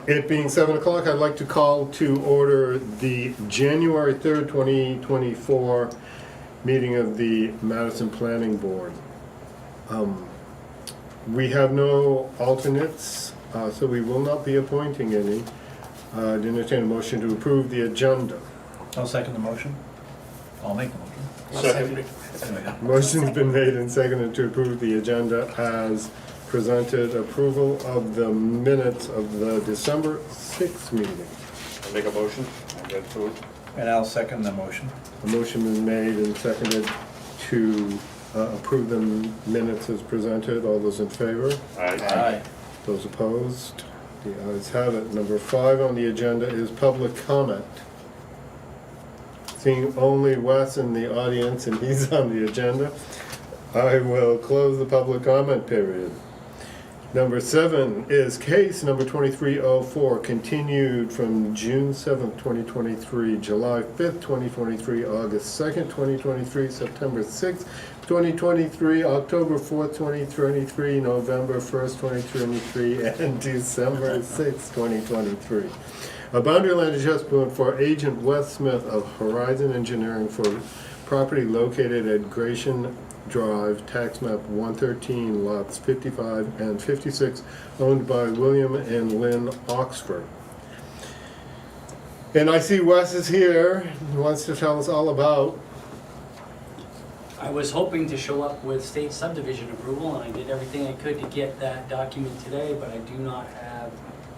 It being 7 o'clock, I'd like to call to order the January 3rd, 2024 meeting of the Madison Planning Board. We have no alternates, so we will not be appointing any. I'd entertain a motion to approve the agenda. I'll second the motion. I'll make the motion. Second. Motion's been made and seconded to approve the agenda as presented. Approval of the minutes of the December 6th meeting. I'll make a motion. I'll get through it. And I'll second the motion. A motion been made and seconded to approve the minutes as presented. All those in favor? Aye. Those opposed? The ayes have it. Number 5 on the agenda is public comment. Seeing only Wes in the audience and he's on the agenda, I will close the public comment period. Number 7 is case number 2304, continued from June 7th, 2023, July 5th, 2023, August 2nd, 2023, September 6th, 2023, October 4th, 2023, November 1st, 2023, and December 6th, 2023. A boundary land adjustment for Agent Wes Smith of Horizon Engineering for property located at Gratian Drive, tax map 113, lots 55 and 56, owned by William and Lynn Oxford. And I see Wes is here, and wants to tell us all about. I was hoping to show up with state subdivision approval, and I did everything I could to get that document today, but I do not have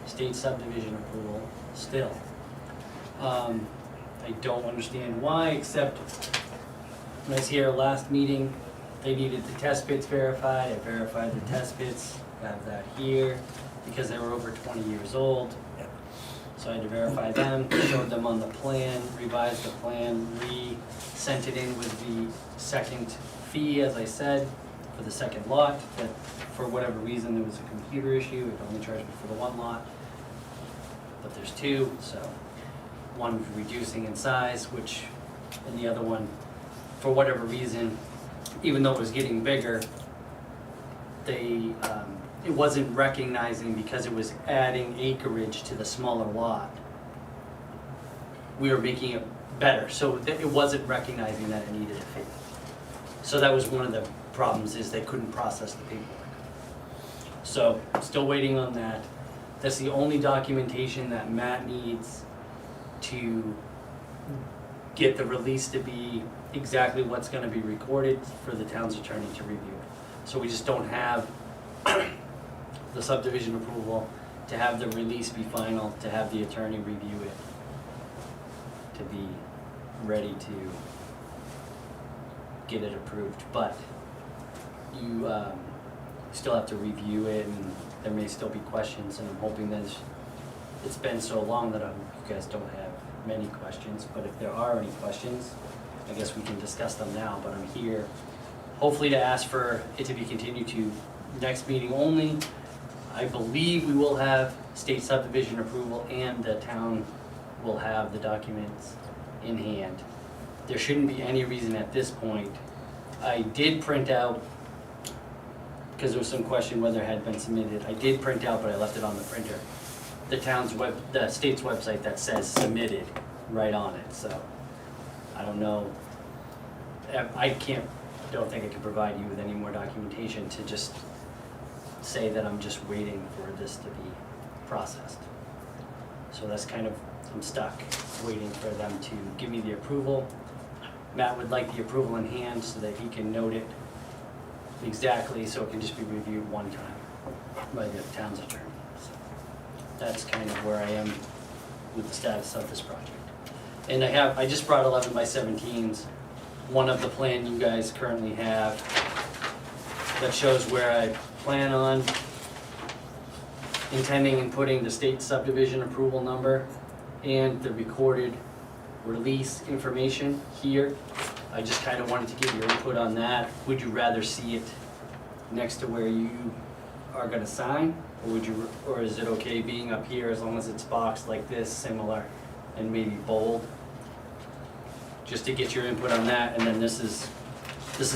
state subdivision approval still. I don't understand why, except when I was here last meeting, they needed the test pits verified. I verified the test pits, I have that here, because they were over 20 years old. So I had to verify them, showed them on the plan, revised the plan, sent it in with the second fee, as I said, for the second lot. But for whatever reason, there was a computer issue. It only charged me for the one lot, but there's two, so one reducing in size, and the other one, for whatever reason, even though it was getting bigger, it wasn't recognizing, because it was adding acreage to the smaller lot. We were making it better, so it wasn't recognizing that it needed a fee. So that was one of the problems, is they couldn't process the paperwork. So still waiting on that. That's the only documentation that Matt needs to get the release to be exactly what's going to be recorded for the town's attorney to review it. So we just don't have the subdivision approval to have the release be final, to have the attorney review it, to be ready to get it approved. But you still have to review it, and there may still be questions, and I'm hoping that it's been so long that you guys don't have many questions. But if there are any questions, I guess we can discuss them now. But I'm here hopefully to ask for it to be continued to next meeting only. I believe we will have state subdivision approval, and the town will have the documents in hand. There shouldn't be any reason at this point. I did print out, because there was some question whether it had been submitted, I did print out, but I left it on the printer, the state's website that says submitted right on it. So I don't know, don't think I can provide you with any more documentation to just say that I'm just waiting for this to be processed. So that's kind of, I'm stuck waiting for them to give me the approval. Matt would like the approval in hand so that he can note it exactly, so it can just be reviewed one time by the town's attorney. So that's kind of where I am with the status of this project. And I just brought 11 by 17s, one of the plan you guys currently have that shows where I plan on intending and putting the state subdivision approval number and the recorded release information here. I just kind of wanted to get your input on that. Would you rather see it next to where you are going to sign, or is it okay being up here as long as it's boxed like this, similar, and maybe bold? Just to get your input on that. And then this is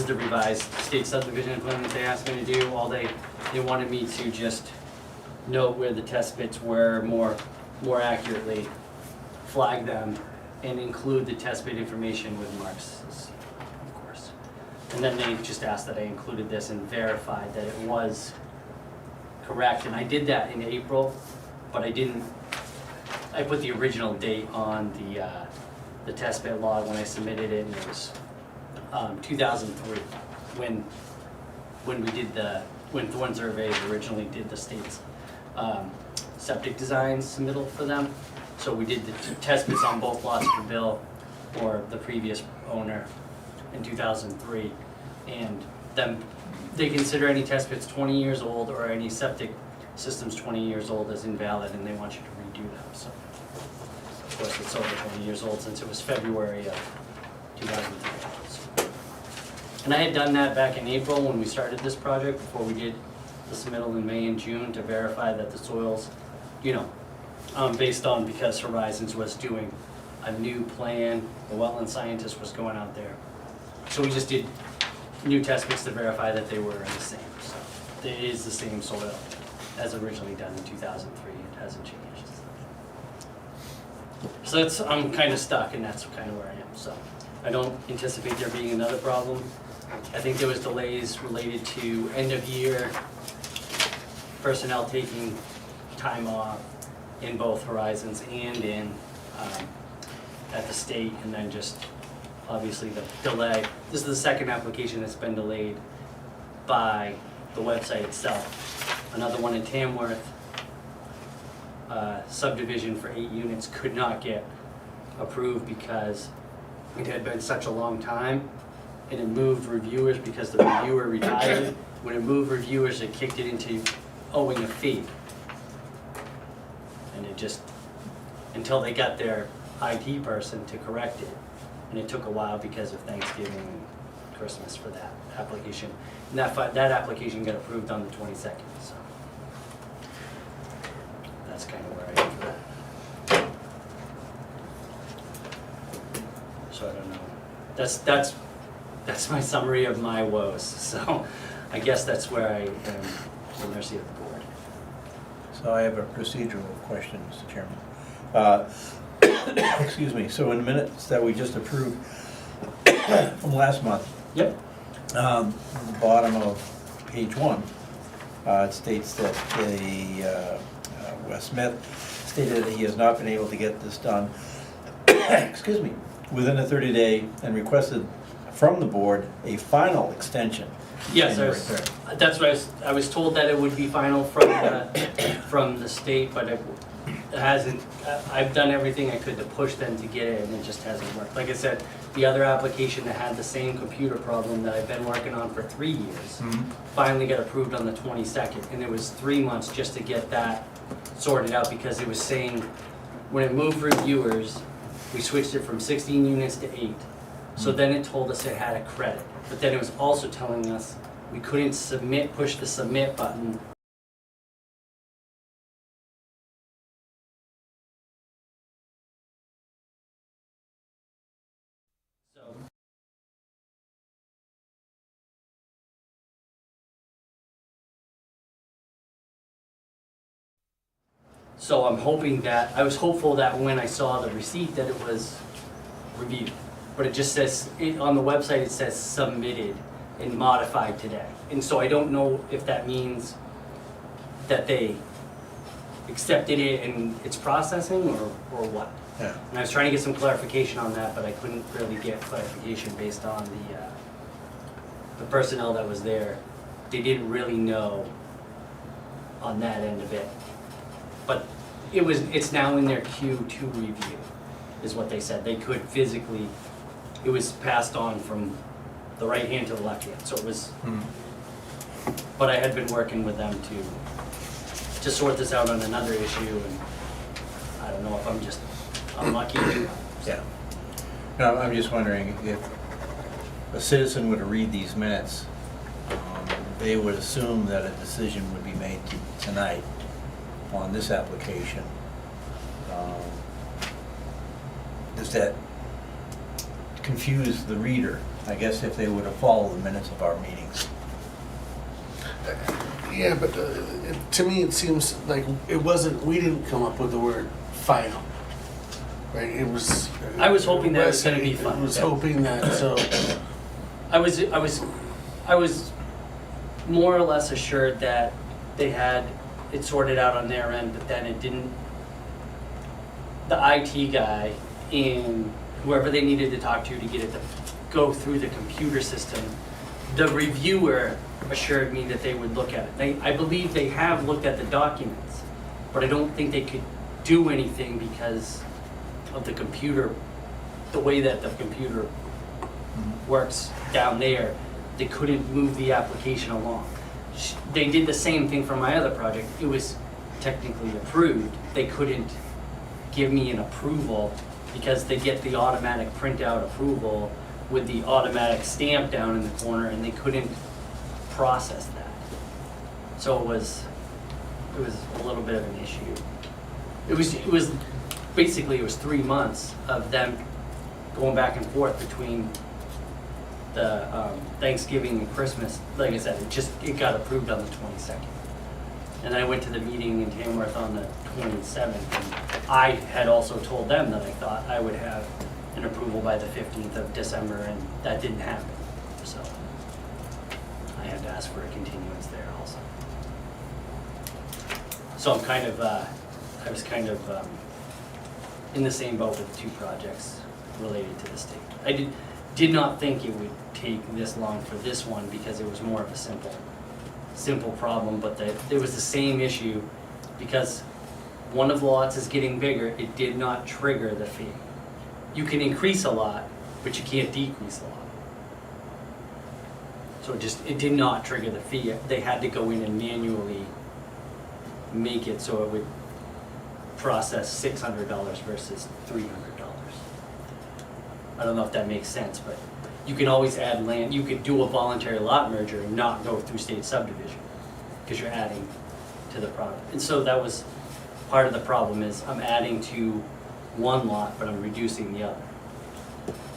the revised state subdivision plan that they asked me to do. They wanted me to just note where the test bits were more accurately, flag them, and include the test bit information with marks, of course. And then they just asked that I included this and verified that it was correct, and I did that in April, but I didn't, I put the original date on the test bit log when I submitted it, and it was 2003, when we did when Thorn Surveys originally did the state's septic design submittal for them. So we did the test bits on both lots for Bill or the previous owner in 2003, and then they consider any test bits 20 years old or any septic systems 20 years old as invalid, and they want you to redo them. So of course it's over 20 years old since it was February of 2003. And I had done that back in April when we started this project, before we did the submittal in May and June, to verify that the soils, you know, because Horizons was doing a new plan, the wetland scientist was going out there. So we just did new test pits to verify that they were the same. So it is the same soil as originally done in 2003. It hasn't changed. So that's, I'm kind of stuck, and that's kind of where I am. So I don't anticipate there being another problem. I think there was delays related to end of year, personnel taking time off in both Horizons and in at the state, and then just obviously the delay. This is the second application that's been delayed by the website itself. Another one in Tamworth, subdivision for 8 units, could not get approved because it had been such a long time, and it moved reviewers because the reviewer retired. When it moved reviewers, it kicked it into owing a fee. And it just, until they got their IT person to correct it, and it took a while because of Thanksgiving and Christmas for that application. And that application got approved on the 22nd, so that's kind of where I am for that. So I don't know. That's my summary of my woes. So I guess that's where I am at the mercy of the board. So I have a procedural question, Mr. Chairman. Excuse me, so in the minutes that we just approved from last month, Yep. on the bottom of page 1, it states that Wes Smith stated that he has not been able to get this done, excuse me, within a 30-day, and requested from the board a final extension. Yes, January 3rd. that's what I was told, that it would be final from the state, but it hasn't. I've done everything I could to push them to get it, and it just hasn't worked. Like I said, the other application that had the same computer problem that I've been working on for 3 years finally got approved on the 22nd, and it was 3 months just to get that sorted out, because it was saying when it moved reviewers, we switched it from 16 units to 8. So then it told us it had a credit, but then it was also telling us we couldn't push the submit button. So I'm hoping that, I was hopeful that when I saw the receipt that it was reviewed. But it just says, on the website it says submitted and modified today. And so I don't know if that means that they accepted it and it's processing, or what. Yeah. And I was trying to get some clarification on that, but I couldn't really get clarification based on the personnel that was there. They didn't really know on that end of it. But it's now in their queue to review, is what they said. They could physically, it was passed on from the right hand to the left hand, so it was, but I had been working with them to sort this out on another issue, and I don't know if I'm just unlucky. Yeah. No, I'm just wondering if a citizen were to read these minutes, they would assume that a decision would be made tonight on this application. Does that confuse the reader, I guess, if they were to follow the minutes of our meetings? Yeah, but to me, it seems like it wasn't, we didn't come up with the word final. Right, it was. I was hoping that it was gonna be Wesley final. was hoping that, so, I was more or less assured that they had it sorted out on their end, but then it didn't. The IT guy and whoever they needed to talk to get it to go through the computer system, the reviewer assured me that they would look at it. I believe they have looked at the documents, but I don't think they could do anything because of the computer, the way that the computer works down there. They couldn't move the application along. They did the same thing for my other project. It was technically approved. They couldn't give me an approval because they get the automatic printout approval with the automatic stamp down in the corner, and they couldn't process that. So it was a little bit of an issue. It was basically, it was 3 months of them going back and forth between the Thanksgiving and Christmas. Like I said, it got approved on the 22nd. And I went to the meeting in Tamworth on the 27th, and I had also told them that I thought I would have an approval by the 15th of December, and that didn't happen. So I had to ask for a continuance there also. So I'm kind of, I was kind of in the same boat with the two projects related to the state. I did not think it would take this long for this one because it was more of a simple problem, but there was the same issue because one of the lots is getting bigger. It did not trigger the fee. You can increase a lot, but you can't decrease a lot. So it did not trigger the fee. They had to go in and manually make it so it would process $600 versus $300. I don't know if that makes sense, but you can always add land. You could do a voluntary lot merger and not go through state subdivision because you're adding to the product. And so that was part of the problem is I'm adding to one lot, but I'm reducing the other.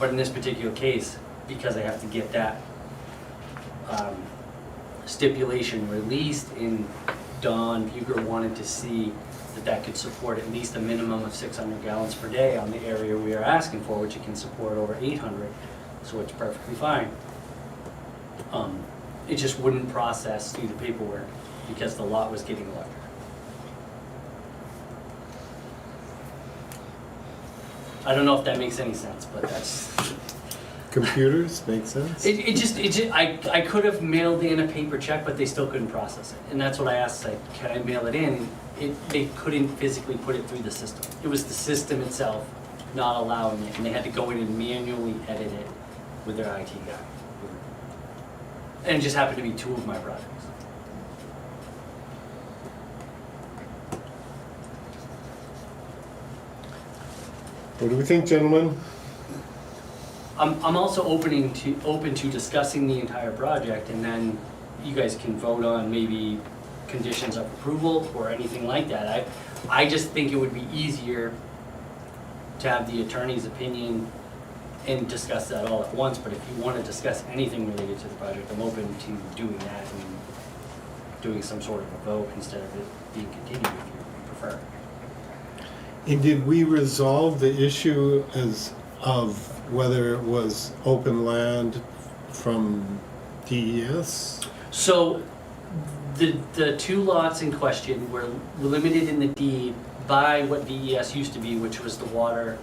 But in this particular case, because I have to get that stipulation released, and Don Buger wanted to see that could support at least a minimum of 600 gallons per day on the area we are asking for, which it can support over 800, so it's perfectly fine. It just wouldn't process through the paperwork because the lot was getting larger. I don't know if that makes any sense, but that's... Computers, make sense? I could have mailed in a paper check, but they still couldn't process it. And that's what I asked, like, can I mail it in? They couldn't physically put it through the system. It was the system itself not allowing it, and they had to go in and manually edit it with their IT guy. And it just happened to be two of my projects. What do we think, gentlemen? I'm also open to discussing the entire project, and then you guys can vote on maybe conditions of approval or anything like that. I just think it would be easier to have the attorney's opinion and discuss that all at once, but if you want to discuss anything related to the project, I'm open to doing that and doing some sort of a vote instead of it being continued if you prefer. And did we resolve the issue of whether it was open land from DES? So the two lots in question were limited in the deed by what DES used to be, which was the water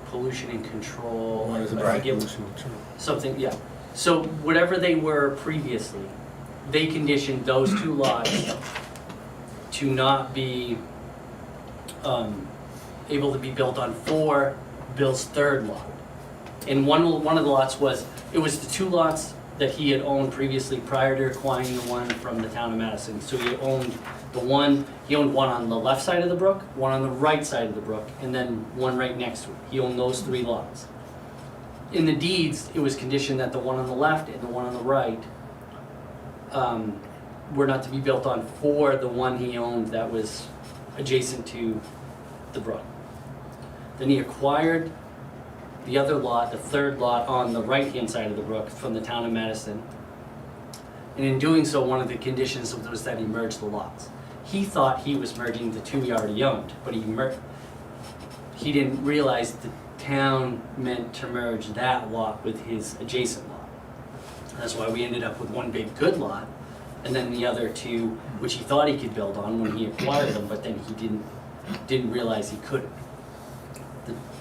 pollution and control. Water I supply forget pollution control. something, yeah. So whatever they were previously, they conditioned those two lots to not be able to be built on for Bill's third lot. And one of the lots was the two lots that he had owned previously prior to acquiring the one from the town of Madison. So he owned one on the left side of the brook, one on the right side of the brook, and then one right next to it. He owned those three lots. In the deeds, it was conditioned that the one on the left and the one on the right were not to be built on for the one he owned that was adjacent to the brook. Then he acquired the other lot, the third lot on the right-hand side of the brook from the town of Madison. And in doing so, one of the conditions was that he merged the lots. He thought he was merging the two he already owned, but he didn't realize the town meant to merge that lot with his adjacent lot. That's why we ended up with one big good lot, and then the other two, which he thought he could build on when he acquired them, but then he didn't realize he couldn't.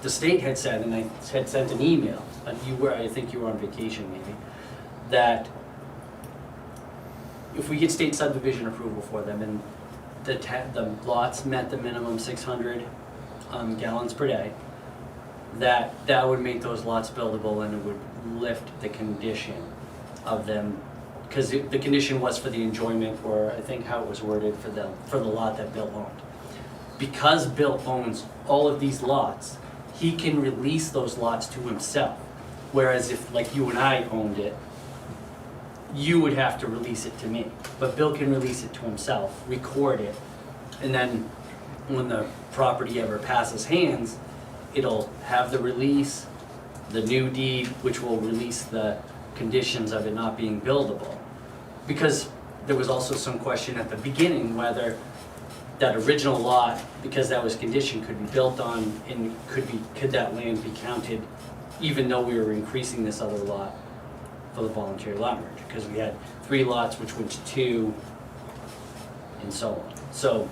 The state had said, and I had sent an email, I think you were on vacation maybe, that if we get state subdivision approval for them and the lots met the minimum 600 gallons per day, that would make those lots buildable, and it would lift the condition of them, because the condition was for the enjoyment, or I think how it was worded, for the lot that Bill owned. Because Bill owns all of these lots, he can release those lots to himself. Whereas if, like, you and I owned it, you would have to release it to me. But Bill can release it to himself, record it, and then when the property ever passes hands, it'll have the release, the new deed, which will release the conditions of it not being buildable. Because there was also some question at the beginning whether that original lot, because that was conditioned, could be built on, and could that land be counted even though we were increasing this other lot for the voluntary lot merger, because we had 3 lots which went to 2 and so on. So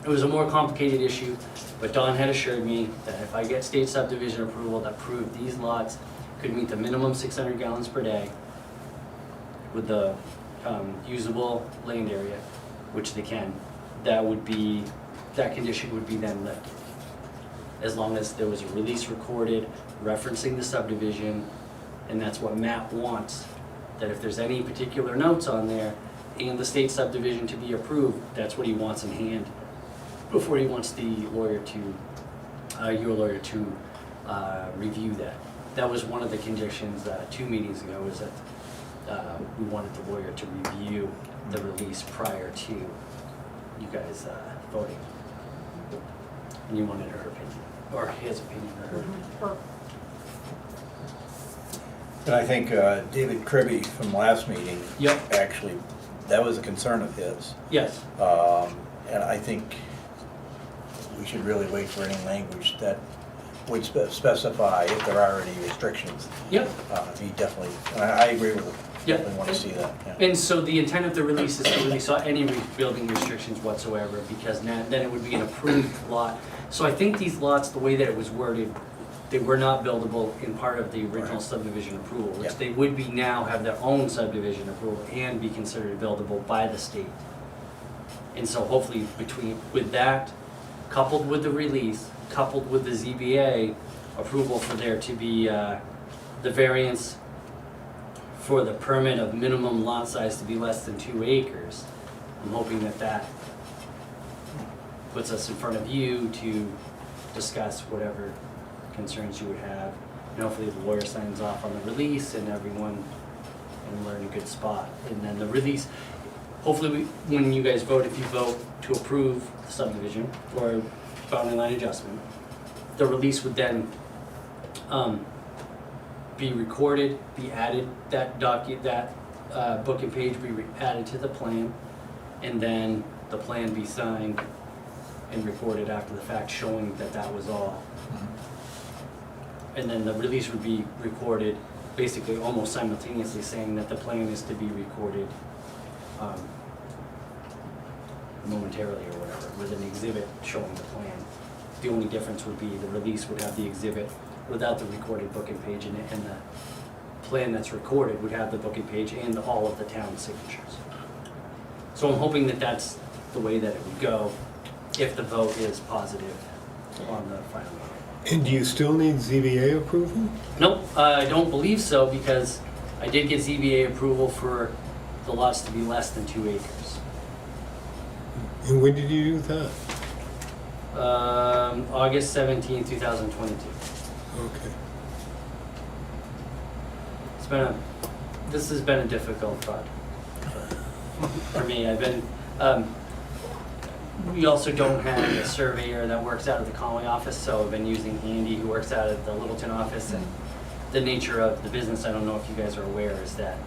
it was a more complicated issue, but Don had assured me that if I get state subdivision approval that proved these lots could meet the minimum 600 gallons per day with the usable land area, which they can, that condition would be then lifted. As long as there was a release recorded referencing the subdivision, and that's what Matt wants, that if there's any particular notes on there and the state subdivision to be approved, that's what he wants in hand before he wants the lawyer to, your lawyer to review that. That was one of the conditions 2 meetings ago, was that we wanted the lawyer to review the release prior to you guys voting. And you wanted her opinion, or his opinion, or her. And I think David Kribbe from last meeting, Yep. actually, that was a concern of his. Yes. And I think we should really wait for any language that would specify if there are any restrictions. Yep. He definitely, and I agree with him. Yep. Definitely want to see that, yeah. And so the intent of the release is to release any building restrictions whatsoever, because then it would be an approved lot. So I think these lots, the way that it was worded, they were not buildable in part of the original subdivision approval, which Yeah. they would be now, have their own subdivision approval and be considered buildable by the state. And so hopefully with that, coupled with the release, coupled with the ZBA approval for there to be the variance for the permit of minimum lot size to be less than 2 acres, I'm hoping that puts us in front of you to discuss whatever concerns you would have. And hopefully the lawyer signs off on the release and everyone, and we're in a good spot. And then the release, hopefully when you guys vote, if you vote to approve the subdivision or boundary line adjustment, the release would then be recorded, be added, that book and page be added to the plan, and then the plan be signed and recorded after the fact, showing that that was all. And then the release would be recorded, basically almost simultaneously saying that the plan is to be recorded momentarily or whatever, with an exhibit showing the plan. The only difference would be the release would have the exhibit without the recorded book and page in it, and the plan that's recorded would have the book and page and all of the town signatures. So I'm hoping that that's the way that it would go if the vote is positive on the final vote. And do you still need ZBA approval? Nope, I don't believe so, because I did get ZBA approval for the lots to be less than 2 acres. And when did you do that? August 17, 2022. Okay. This has been a difficult project for me. We also don't have a surveyor that works out of the Conway office, so I've been using Andy, who works out of the Littleton office. And the nature of the business, I don't know if you guys are aware, is that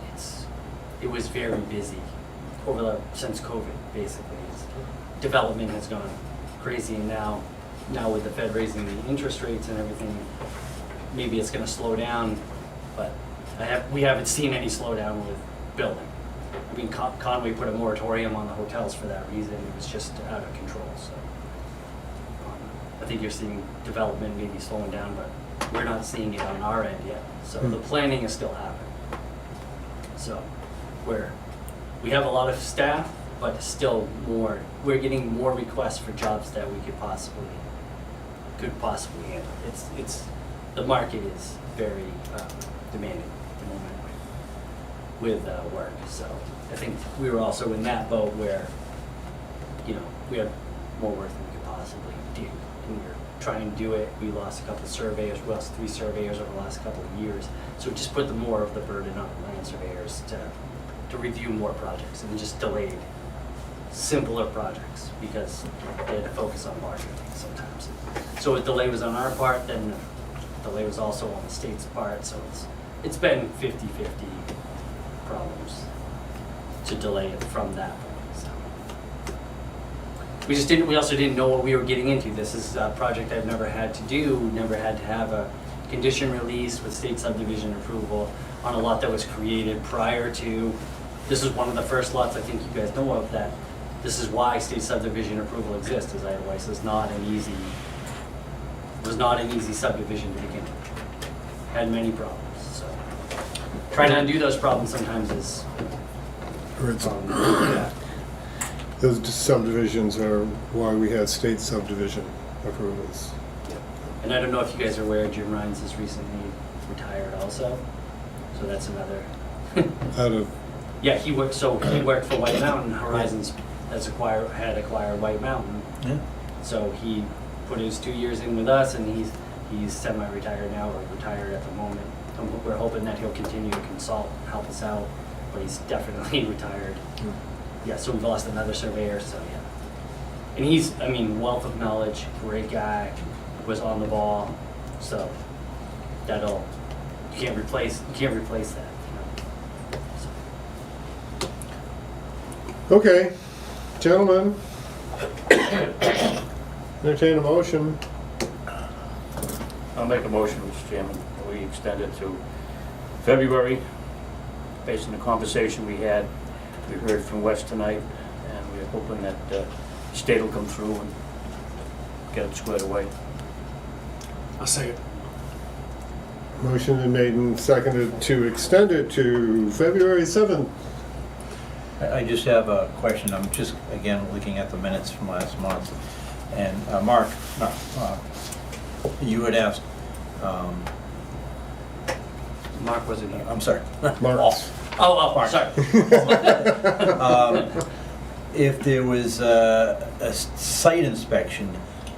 it was very busy since COVID, basically. Development has gone crazy, and now with the Fed raising the interest rates and everything, maybe it's gonna slow down, but we haven't seen any slowdown with building. I mean, Conway put a moratorium on the hotels for that reason. It was just out of control, so. I think you're seeing development maybe slowing down, but we're not seeing it on our end yet. So the planning is still happening. So we have a lot of staff, but still we're getting more requests for jobs that we could possibly handle. The market is very demanding at the moment with work. So I think we were also in that boat where, we have more work than we could possibly do. And we were trying to do it. We lost a couple of surveyors. We lost 3 surveyors over the last couple of years. So it just put more of the burden on land surveyors to review more projects, and just delayed simpler projects because they had to focus on larger things sometimes. So a delay was on our part, then the delay was also on the state's part. So it's been 50-50 problems to delay it from that point. So we also didn't know what we were getting into. This is a project I've never had to do, never had to have a condition release with state subdivision approval on a lot that was created prior to. This is one of the first lots I think you guys know of that. This is why state subdivision approval exists, as otherwise was not an easy subdivision to begin with. Had many problems, so trying to undo those problems sometimes is. Yeah. Those subdivisions are why we had state subdivision approvals. And I don't know if you guys are aware, Jim Rhines has recently retired also, so that's another. Out of, Yeah, he worked for White Mountain. Horizons had acquired White Mountain. Yeah. So he put his 2 years in with us, and he's semi-retired now, or retired at the moment. And we're hoping that he'll continue to consult, help us out, but he's definitely retired. Yeah, so we've lost another surveyor, so yeah. And he's, wealth of knowledge, great guy, was on the ball, so you can't replace that. So. okay, gentlemen. Entertain a motion. I'll make a motion, Mr. Chairman, that we extend it to February, based on the conversation we had. We heard from Wes tonight, and we're hoping that the state will come through and get it squared away. I'll say it. Motion been made and seconded to extend it to February 7th. I just have a question. I'm just, again, looking at the minutes from last month. And Mark, you had asked, Mark wasn't here. I'm sorry. Mark. Oh, sorry. If there was a site inspection,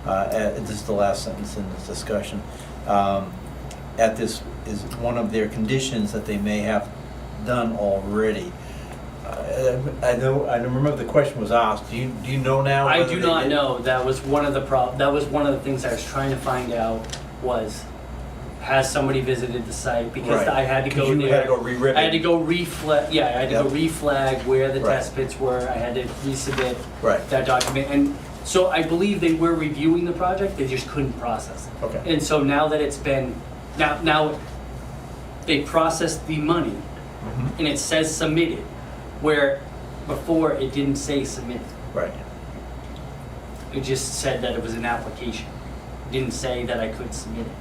this is the last sentence in this discussion, at this is one of their conditions that they may have done already. I remember the question was asked. Do you know now? I whether do they not did? know. That was one of the things I was trying to find out was, has somebody visited the site? Because Right. I had to go You there. had to go re-rip I had to it. go reflag. Yeah, I had to go Yep. reflag where the Right. test pits were. I had to resubmit Right. that document, and so I believe they were reviewing the project. They just couldn't process it. Okay. And so now that it's been now they processed the money, Mhm. and it says submitted, where before it didn't say submitted. Right. It just said that it was an application. It didn't say that I could submit it.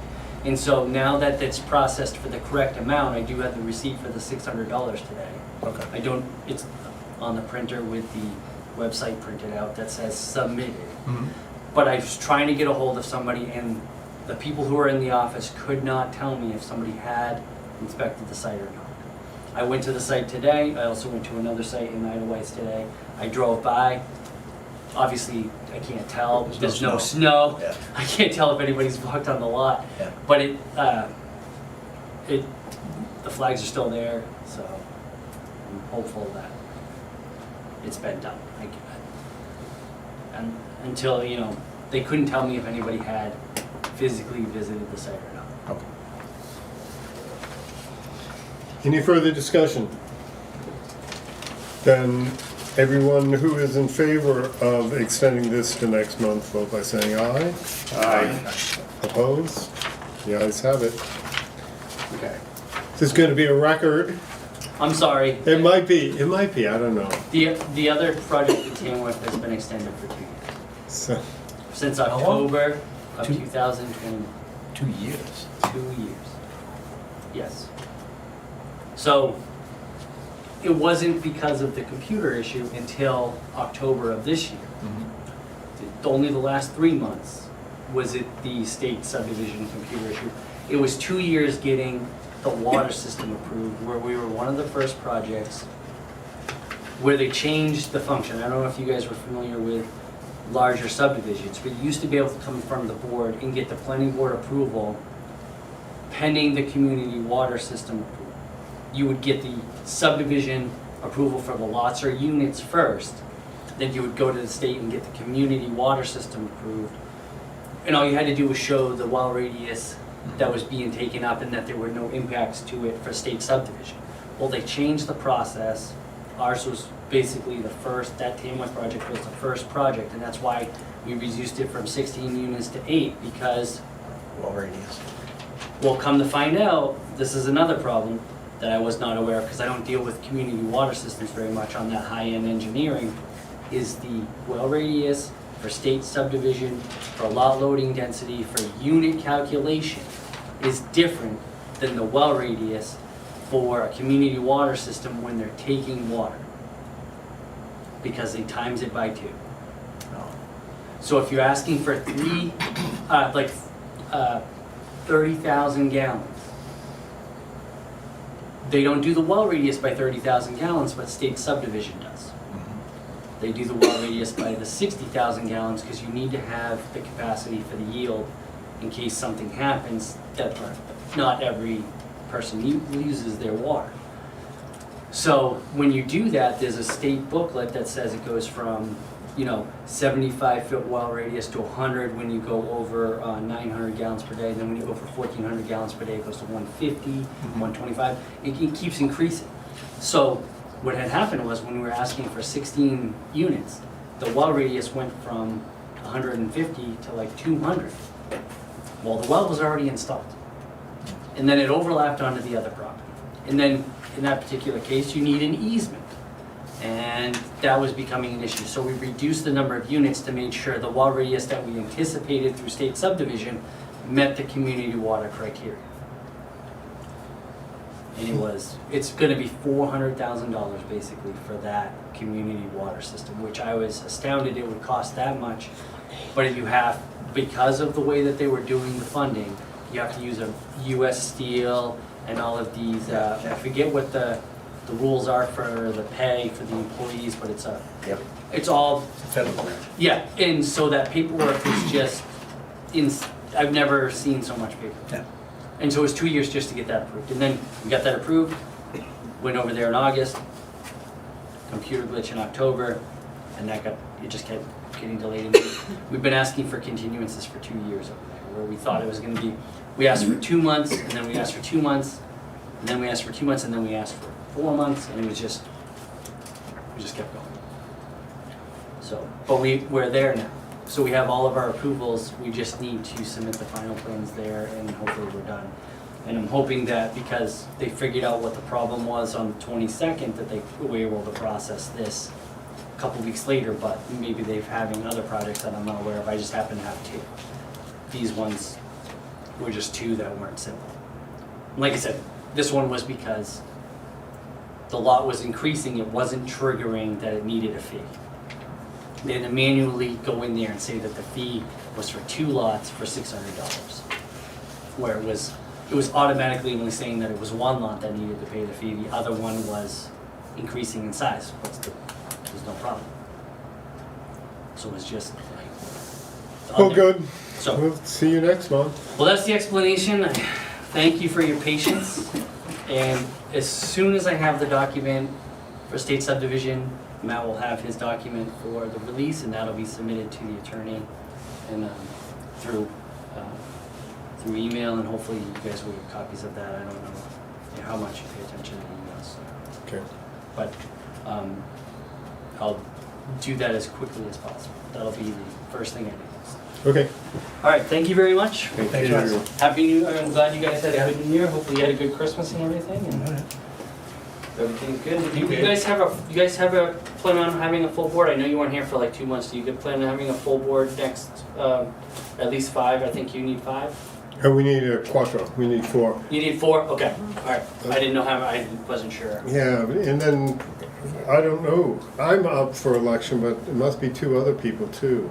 And so now that it's processed for the correct amount, I do have the receipt for the $600 today. Okay. It's on the printer with the website printed out that says submitted. Mhm. But I was trying to get a hold of somebody, and the people who were in the office could not tell me if somebody had inspected the site or not. I went to the site today. I also went to another site in Idlewice today. I drove by. Obviously, I can't tell. There's no There's no snow. snow. Yeah. I can't tell if anybody's walked on the lot. Yeah. But the flags are still there, so I'm hopeful that it's been done. And until, they couldn't tell me if anybody had physically visited the site or not. Okay. Any further discussion? Then everyone who is in favor of extending this to next month, vote by saying aye. Aye. Opposed? The ayes have it. Okay. This is gonna be a record. I'm sorry. It might be, I don't know. The other project in Tamworth has been extended for 2 years. So, Since How long? October of 2 2020. 2 years. 2 years. Yes. So, it wasn't because of the computer issue until October of this year. Only the last 3 months was it the state subdivision computer issue. It was 2 years getting the water system approved, where we were one of the first projects where they changed the function. I don't know if you guys were familiar with larger subdivisions, but you used to be able to come in front of the board and get the planning board approval pending the community water system approval. You would get the subdivision approval for the lots or units first, then you would go to the state and get the community water system approved. And all you had to do was show the well radius that was being taken up and that there were no impacts to it for state subdivision. Well, they changed the process. Ours was basically the first, that Tamworth project was the first project, and that's why we reduced it from 16 units to 8, because, Well, radius. well, come to find out, this is another problem that I was not aware of, because I don't deal with community water systems very much on that high-end engineering, is the well radius for state subdivision, for lot loading density, for unit calculation is different than the well radius for a community water system when they're taking water, because they times it by 2. No. So if you're asking for 30,000 gallons, they don't do the well radius by 30,000 gallons, but state subdivision does. They do the well radius by the 60,000 gallons because you need to have the capacity for the yield in case something happens, that not every person uses their water. So when you do that, there's a state booklet that says it goes from, 75-foot well radius to 100 when you go over 900 gallons per day. Then when you go for 1,400 gallons per day, it goes to 150, 125. It keeps increasing. So what had happened was when we were asking for 16 units, the well radius went from 150 to like 200. Well, the well was already installed. And then it overlapped onto the other property. And then in that particular case, you need an easement. And that was becoming an issue. So we reduced the number of units to make sure the well radius that we anticipated through state subdivision met the community water criteria. And it's gonna be $400,000 basically for that community water system, which I was astounded it would cost that much. But if you have, because of the way that they were doing the funding, you have to use a US Steel and all of these, I forget what the rules are for the pay for the employees, but Yep. it's all, Federal grant. yeah, and so that paperwork is just, I've never seen so much paper. Yeah. And so it was 2 years just to get that approved. And then we got that approved, went over there in August, computer glitch in October, and it just kept getting delayed. And we've been asking for continuances for 2 years over there, where we thought it was gonna be, we asked for 2 months, and then we asked for 2 months, and then we asked for 2 months, and then we asked for 4 months, and it was just, we just kept going. So, but we're there now. So we have all of our approvals, we just need to submit the final plans there, and hopefully we're done. And I'm hoping that because they figured out what the problem was on the 22nd, that they were able to process this a couple weeks later, but maybe they're having other projects that I'm not aware of. I just happen to have 2. These ones were just 2 that weren't simple. Like I said, this one was because the lot was increasing, it wasn't triggering that it needed a fee. They had to manually go in there and say that the fee was for 2 lots for $600. Where it was automatically only saying that it was 1 lot that needed to pay the fee, the other one was increasing in size. There's no problem. So it was just like. oh, good. So, We'll see you next month. well, that's the explanation. Thank you for your patience. And as soon as I have the document for state subdivision, Matt will have his document for the release, and that'll be submitted to the attorney and through email, and hopefully you guys will get copies of that. I don't know how much you pay attention to emails. Okay. but I'll do that as quickly as possible. That'll be the first thing I do. Okay. All right, thank you very much. Thanks, Russ. Happy New Year. I'm glad you guys had a good New Year. Hopefully you had a good Christmas and everything, and everything's good. You guys have a plan on having a full board? I know you weren't here for like 2 months. Do you plan on having a full board next, at least 5? I think you need 5. We need a quattro, we need 4. You need 4? Okay, all right. I didn't know how, I wasn't sure. Yeah, and then, I don't know, I'm up for election, but it must be 2 other people too.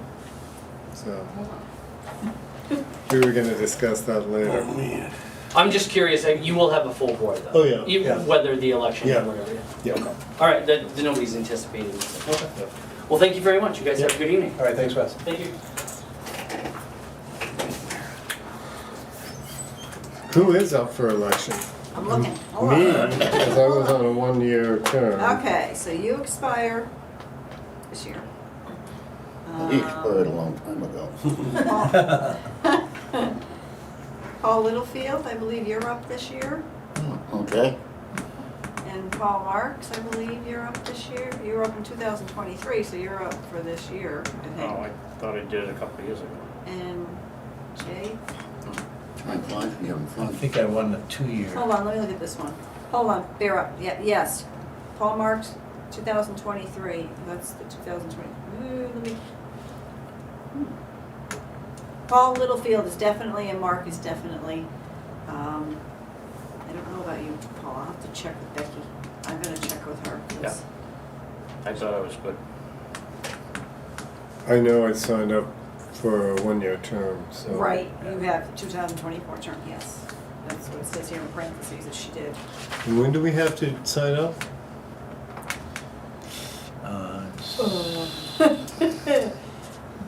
So, we were gonna discuss that later. Oh, man. I'm just curious, you will have a full board though? Oh, yeah. Even Yeah. whether the election Yeah. or whatever. Yeah. Okay. All right, nobody's anticipating this. Okay. Well, thank you very much. You guys have a good evening. All right, thanks, Russ. Thank you. Who is up for election? I'm looking, hold Me, on. because I was on a 1-year term. Okay, so you expire this year. He expired a long time ago. Paul Littlefield, I believe you're up this year. Okay, And Paul Marks, I believe you're up this year. You were up in 2023, so you're up for this year, I Oh, I think. thought I did it a couple of years ago. And Jay, time flies when you're having I fun. think I won the 2-year. hold on, let me look at this one. Hold on, bear up, yeah, yes. Paul Marks, 2023, that's the 2020. Let me. Paul Littlefield is definitely, and Mark is definitely. I don't know about you, Paul, I'll have to check with Becky. I'm gonna check with her. 'Cause- I thought I was good. I know I signed up for a 1-year term, so. Right, you have the 2024 term, yes. That's what it says here in parentheses that she did. And when do we have to sign up?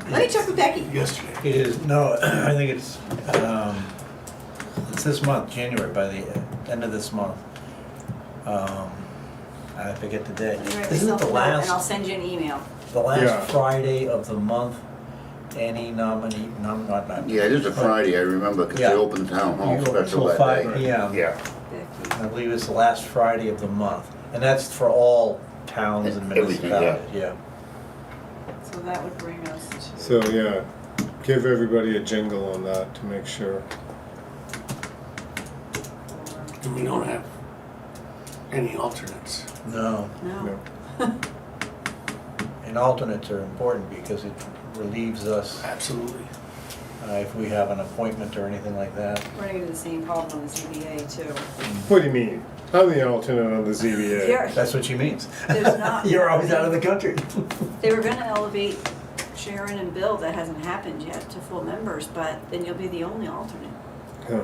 Let me check with Becky. Yesterday. It is, no, I think it's this month, January, by the end of this month. I forget the date. Let me write Isn't it myself the a note, And I'll last, send you an email. the Yeah. last Friday of the month? Any not. Yeah, it is a Friday, I remember, because they Yeah. opened the town hall You open special till that 5 day. p.m. Yeah, Becky. I believe it's the last Friday of the month, and that's for all towns and Everything, yeah. municipalities, yeah. So that would bring us to. So, yeah, give everybody a jingle on that to make sure. And we don't have any alternates. No, No. and alternates are important because it relieves us Absolutely. if we have an appointment or anything like that. We're gonna do the same problem on the ZBA too. What do you mean? I'm the alternate on the ZBA. You're- That's what she means. There's not. You're always out of the country. They were gonna elevate Sharon and Bill, that hasn't happened yet, to full members, but then you'll be the only alternate Huh.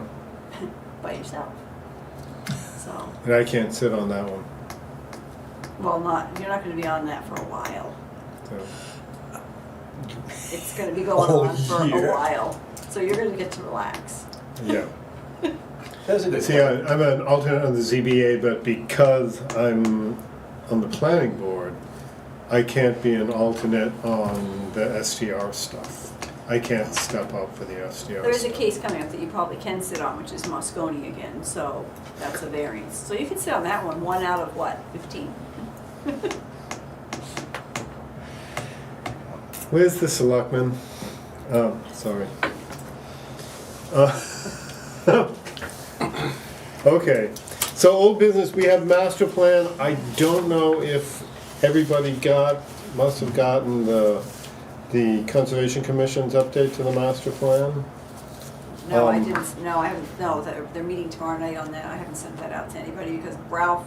by yourself. So, And I can't sit on that one. well, you're not gonna be on that for a while. So. It's gonna be going Oh, on for yeah. a while, so you're gonna get to relax. Yeah. That's a good See, I'm an alternate on the ZBA, but because I'm on the planning board, I can't be an alternate on the STR stuff. I can't step up for the STR There is a stuff. case coming up that you probably can sit on, which is Moscone again, so that's a variance. So you can sit on that one out of what, 15? Where's the selectman? Oh, sorry. Okay, so old business, we have master plan. I don't know if everybody must have gotten the Conservation Commission's update to the master plan. No, I Um, didn't, no, I haven't, no, they're meeting tomorrow night on that. I haven't sent that out to anybody because Ralph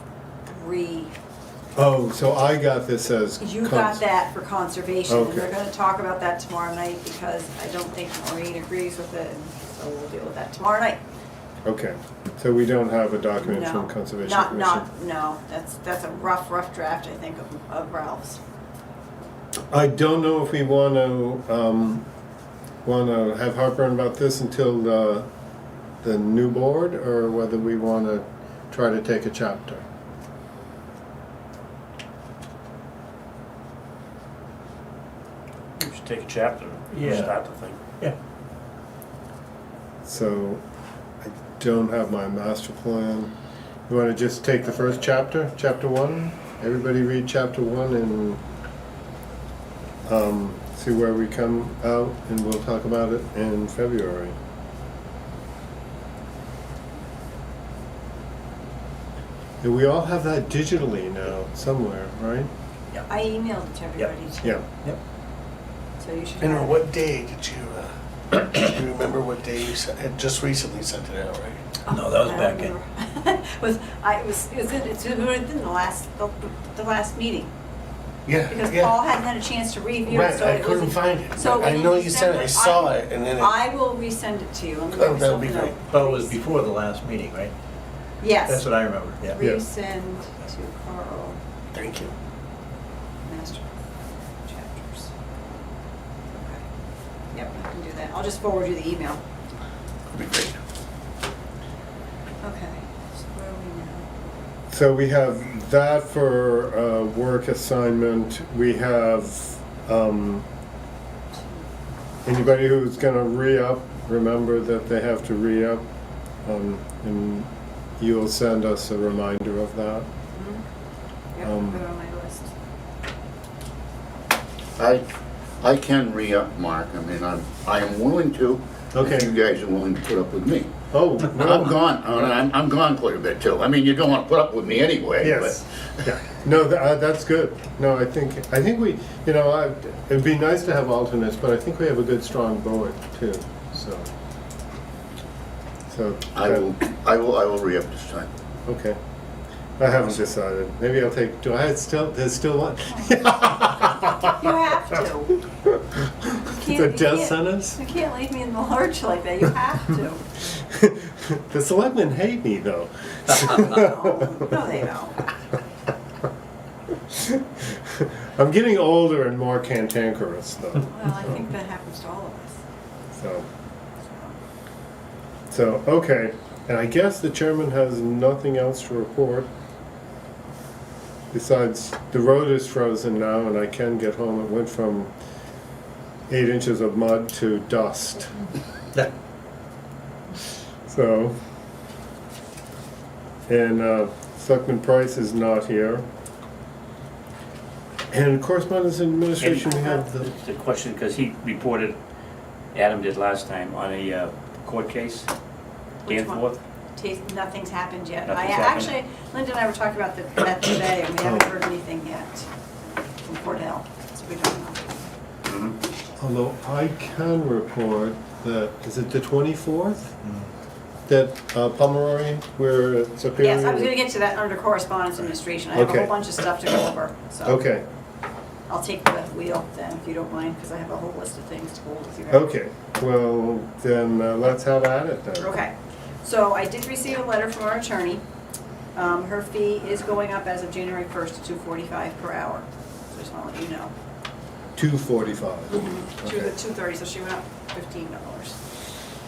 Oh, so I got this as. you got that for conservation. And they're Okay. gonna talk about that tomorrow night because I don't think Maureen agrees with it, and so we'll deal with that tomorrow night. Okay, so we don't have a document No, from Conservation not, Commission? no, that's a rough draft, I think, of Ralph's. I don't know if we wanna have heartburn about this until the new board, or whether we wanna try to take a chapter. We should take a chapter and Yeah. start the thing. Yeah. So, I don't have my master plan. You wanna just take the first chapter, chapter 1? everybody read chapter 1 and see where we come out, and we'll talk about it in February. And we all have that digitally now somewhere, right? I emailed it to everybody too. Yeah. Yep. So you should. And have it. what day did you, do you remember what day you had just recently sent it out, right? No, that was I back don't in. remember. It's within the last meeting, Yeah, because yeah. Paul hadn't had a chance to review it, Right, so I it couldn't was. find it. So I when know you you send sent it, I it, saw it, and then I will resend it to you. Let me Oh, write that would be myself a great. note. Oh, it was before the last meeting, right? Yes. That's what I remember, yeah. Yeah. Resend to Carl, thank you. master chapters. Okay. Yep, I can do that. I'll just forward you the email. That'd be great. Okay, so where are we now? So we have that for work assignment. We have anybody who's gonna re-up, remember that they have to re-up, and you'll send us a reminder of that. Yep, Um, put it on my list. I can re-up, Mark. I mean, I am willing to. Okay. If you guys are willing to put up with me. Oh, I'm no. gone. I'm gone quite a bit too. I mean, you don't want to put up with me anyway. Yes. Yeah. No, that's good. No, I think we, it'd be nice to have alternates, but I think we have a good strong board too. So But I will re-up this time. Okay. I haven't decided. Maybe I'll take. There's still one. You have to. You The can't- death you can't- sentence? You can't leave me in the lurch like that. You have to. The selectmen hate me though. No, they don't. I'm getting older and more cantankerous though. Well, I think that happens to all of us. So okay. And I guess the chairman has nothing else to report. Besides, the road is frozen now and I can get home. It went from 8 inches of mud to dust. Yeah. So, and Selectman Price is not here. And correspondence and administration, we have the, The question, because he reported, Adam did last time, on a court case, Which one? Danforth. Nothing's happened yet. Nothing's happened. Actually, Linda and I were talking about that today, and we haven't heard anything yet from Cordell, so we don't know. Mhm. although I can report that, is it the 24th? That Pomeroy, where it's appearing? Yes, I was gonna get to that under correspondence administration. I have a Okay. whole bunch of stuff to go over, so. Okay, I'll take the wheel then, if you don't mind, because I have a whole list of things to go with you guys. okay. Well, then let's have at it then. Okay, so I did receive a letter from our attorney. Her fee is going up as of January 1st to $2.45 per hour. So just want to let you know. 2:45. To Okay. the 2:30, so she went up $15.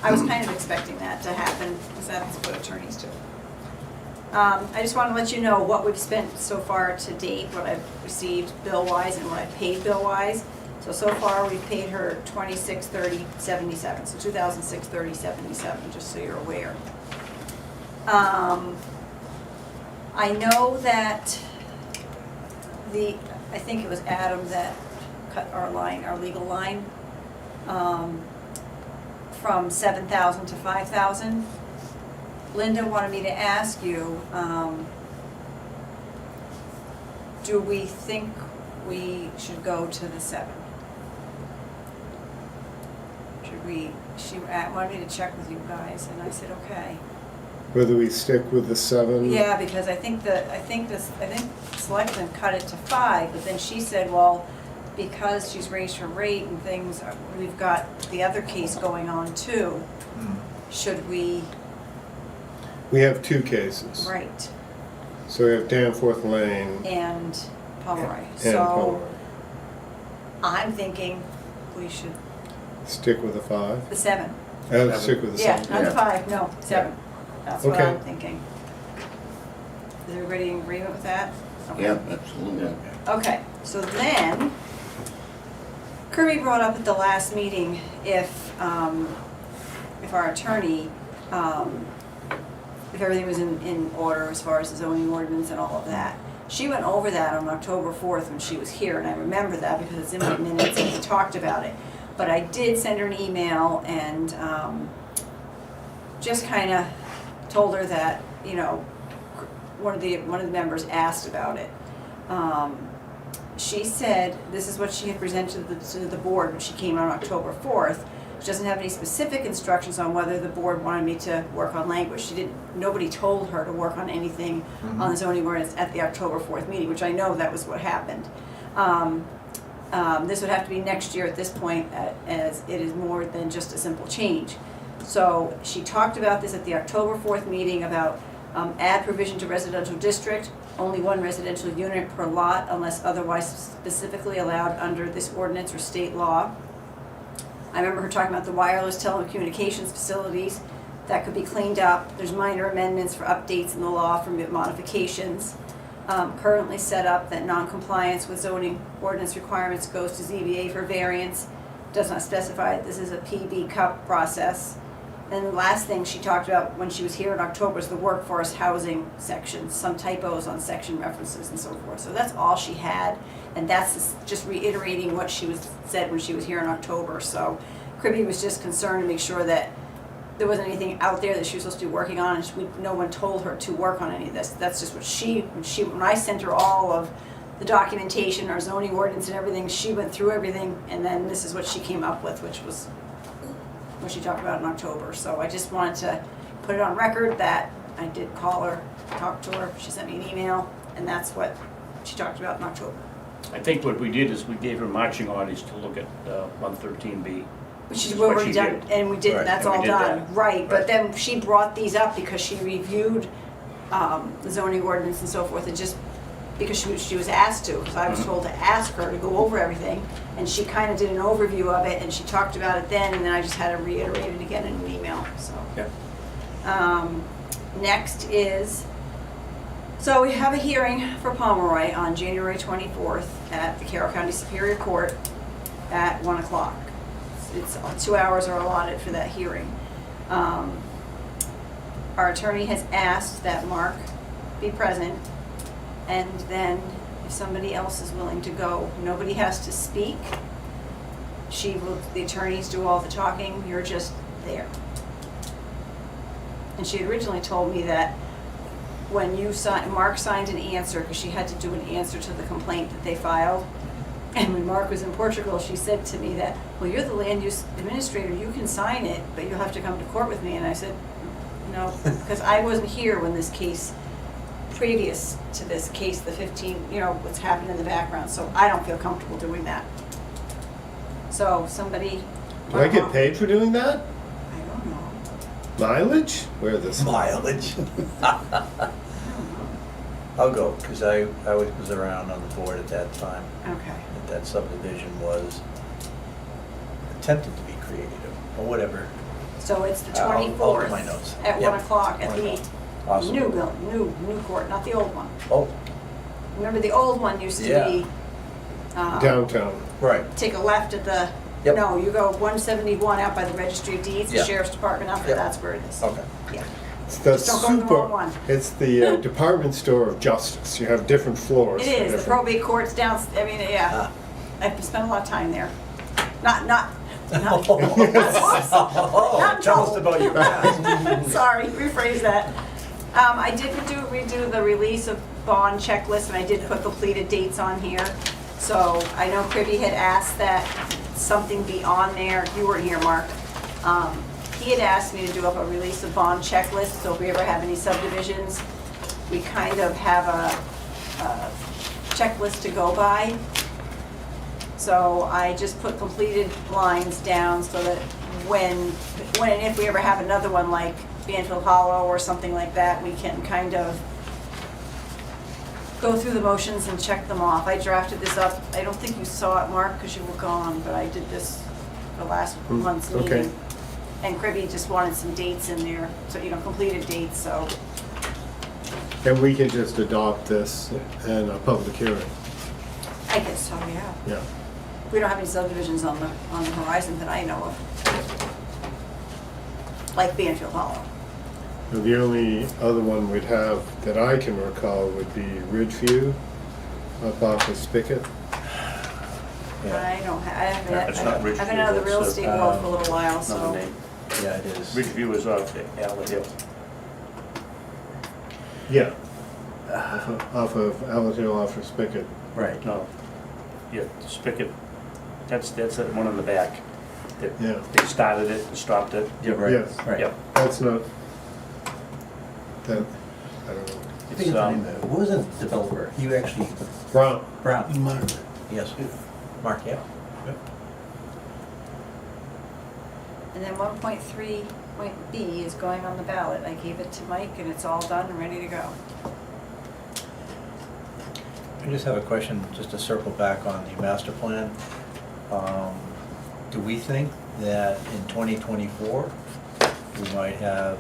I was kind of expecting that to happen, because that's what attorneys do. I just want to let you know what we've spent so far to date, what I've received bill-wise and what I've paid bill-wise. So far, we've paid her $26.30.77, so $2,630.77, just so you're aware. I know that I think it was Adam that cut our line, our legal line, from 7,000 to 5,000. Linda wanted me to ask you, do we think we should go to the 7? She wanted me to check with you guys, and I said, okay. Whether we stick with the 7? Yeah, because I think Selectmen cut it to 5, but then she said, well, because she's raised her rate and things, we've got the other case going on too. Should we? We have 2 cases. Right. So we have Danforth Lane And Pomeroy. and So Pomeroy. I'm thinking we should, Stick with the 5? the 7. Stick with the Yeah, 7. not the Yeah. 5, no, 7. That's what Okay. I'm thinking. Is everybody in agreement with that? Okay. Yeah, absolutely. Okay, so then, Kirby brought up at the last meeting if our attorney, if everything was in order as far as the zoning ordinance and all of that. She went over that on October 4th when she was here, and I remember that because it's in my minutes and we talked about it. But I did send her an email and just kind of told her that, you know, one of the members asked about it. She said, this is what she had presented to the board when she came on October 4th. She doesn't have any specific instructions on whether the board wanted me to work on language. Nobody told her to work on anything on the zoning ordinance at the October 4th meeting, which I know that was what happened. This would have to be next year at this point, as it is more than just a simple change. So she talked about this at the October 4th meeting about add provision to residential district, only one residential unit per lot unless otherwise specifically allowed under this ordinance or state law. I remember her talking about the wireless telecommunications facilities that could be cleaned up. There's minor amendments for updates in the law for modifications. Currently set up that non-compliance with zoning ordinance requirements goes to ZBA for variance. Does not specify this is a PB cup process. And the last thing she talked about when she was here in October was the workforce housing section, some typos on section references and so forth. So that's all she had, and that's just reiterating what she said when she was here in October. So Kribbe was just concerned to make sure that there wasn't anything out there that she was supposed to be working on, and no one told her to work on any of this. That's just what when I sent her all of the documentation, our zoning ordinance and everything, she went through everything, and then this is what she came up with, which was what she talked about in October. So I just wanted to put it on record that I did call her, talk to her, she sent me an email, and that's what she talked about in October. I think what we did is we gave her marching orders to look at 113B. Which she's That's what already she done, did. and we did, Right, that's and we all did done, that. right, but Right. then she brought these up because she reviewed the zoning ordinance and so forth, and just because she was asked to, because I was told to ask her to go over everything, and she kind of did an overview of it, and she talked about it then, and then I just had to reiterate it again in an email, so. Yeah. Next is, so we have a hearing for Pomeroy on January 24th at the Carroll County Superior Court at 1 o'clock. It's 2 hours are allotted for that hearing. Our attorney has asked that Mark be present, and then if somebody else is willing to go, nobody has to speak. The attorneys do all the talking, you're just there. And she had originally told me that when Mark signed an answer, because she had to do an answer to the complaint that they filed, and when Mark was in Portugal, she said to me that, well, you're the land use administrator, you can sign it, but you'll have to come to court with me. And I said, no, because I wasn't here when this case, previous to this case, the 15, what's happened in the background, so I don't feel comfortable doing that. So somebody. Do I get paid for doing that? I don't know. Mileage? Where this? Mileage. I'll go, because I was around on the board at that time. Okay. That subdivision was attempted to be creative, or whatever. So it's the I'll look 24th at my notes. at Yep. 1 o'clock at the Awesome. new court, not the old one. Oh, Remember the old one used to Yeah. be, Downtown. right. take a left at the, Yep. no, you go 171 out by the Registry of Deeds, the Yep. Sheriff's Department out there, Yep. that's where it is. Okay. Yeah. It's the Just don't go to the super. wrong one. It's the Department Store of Justice. You have different floors. It for is, the different- probate court's down, yeah. Ah. I've spent a lot of time there. Not Oh, tell us about your past. Sorry, rephrase that. I did redo the release of bond checklist, and I did put completed dates on here. So I know Kribbe had asked that something be on there. You weren't here, Mark. He had asked me to do up a release of bond checklist, so if we ever have any subdivisions, we kind of have a checklist to go by. So I just put completed lines down so that when and if we ever have another one like Banfield Hollow or something like that, we can kind of go through the motions and check them off. I drafted this up. I don't think you saw it, Mark, because you were gone, but I did this for last month's meeting. okay. And Kribbe just wanted some dates in there, so, completed dates, so. And we can just adopt this in a public hearing. I guess so, yeah. Yeah. We don't have any subdivisions on the horizon that I know of. Like Banfield Hollow. The only other one we'd have that I can recall would be Ridgeview up off of Spigot. I don't have, I It's not haven't, I've been out of the real Ridgeview, estate world for a little while, Another so. name. Yeah, it is. Ridgeview is off Alley Hill. Yeah. Off of Allard Hill, off of Spigot. Right. No, yeah, Spigot, that's the one in the back. That Yeah. They started it and stopped it. Yeah, right, Yes. right. Yep. That's not, that, I don't know. I think it's the name of, who was the developer? You actually, Brown. Brown, Mark. yes. Mark, yeah. Yep. And then 1.3.B is going on the ballot. I gave it to Mike and it's all done and ready to go. I just have a question, just to circle back on the master plan. Do we think that in 2024, we might have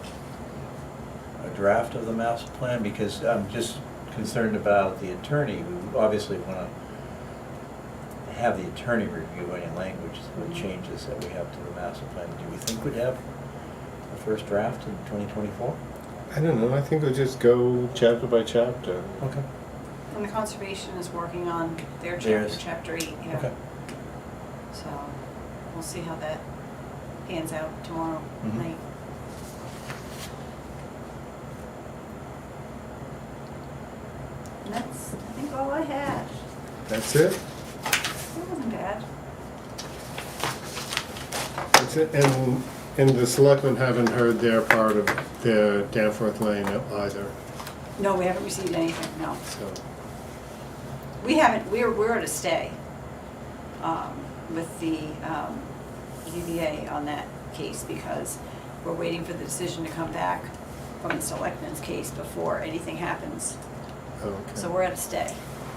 a draft of the master plan? Because I'm just concerned about the attorney. We obviously want to have the attorney review any language with changes that we have to the master plan. Do we think we'd have a first draft in 2024? I don't know, I think we'll just go chapter by chapter. Okay. And the conservation is working on their Theirs. chapter 8, yeah. Okay. So we'll see how that pans out tomorrow Mhm. night. And that's, I think, all I had. That's it? It wasn't bad. That's it, and the selectmen haven't heard their part of their Danforth Lane either, No, we haven't received anything, no. so. We haven't, we're at a stay with the ZBA on that case because we're waiting for the decision to come back from the selectmen's case before anything happens. Okay. So we're at a stay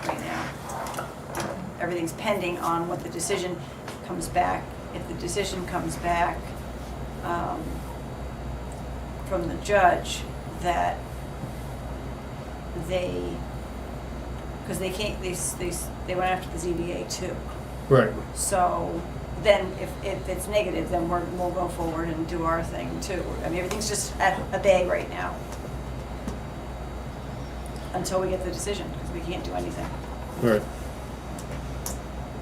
right now. Everything's pending on what the decision comes back. If the decision comes back from the judge that they, because they can't, they went after the ZBA too. Right, So then if it's negative, then we'll go forward and do our thing too. I mean, everything's just at a bay right now until we get the decision, because we can't do anything. right.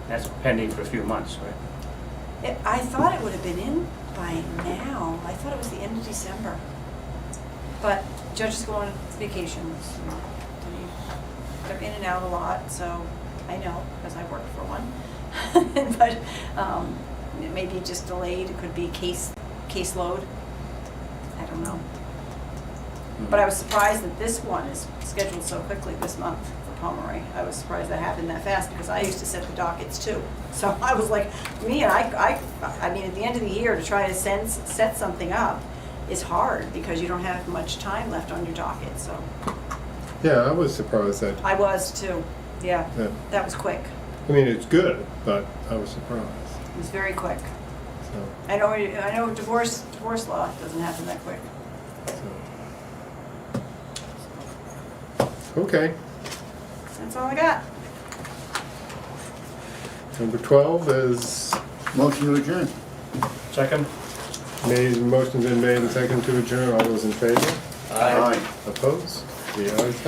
That's pending for a few months, right? I thought it would have been in by now. I thought it was the end of December. But judges go on vacations. They're in and out a lot, so I know, because I work for one. But it may be just delayed. It could be caseload. I don't know. But I was surprised that this one is scheduled so quickly this month for Pomeroy. I was surprised that happened that fast because I used to set the dockets too. So I was like, I mean, at the end of the year to try to set something up is hard because you don't have much time left on your docket, so. Yeah, I was surprised that, I was too, yeah. Yeah. That was quick. I mean, it's good, but I was surprised, It was very quick. so. I know divorce law doesn't happen that quick. Okay, That's all I got. number 12 is Motion to adjourn. Second? motion's been made and second to adjourn. All those in favor? Aye. Opposed? The ayes have it.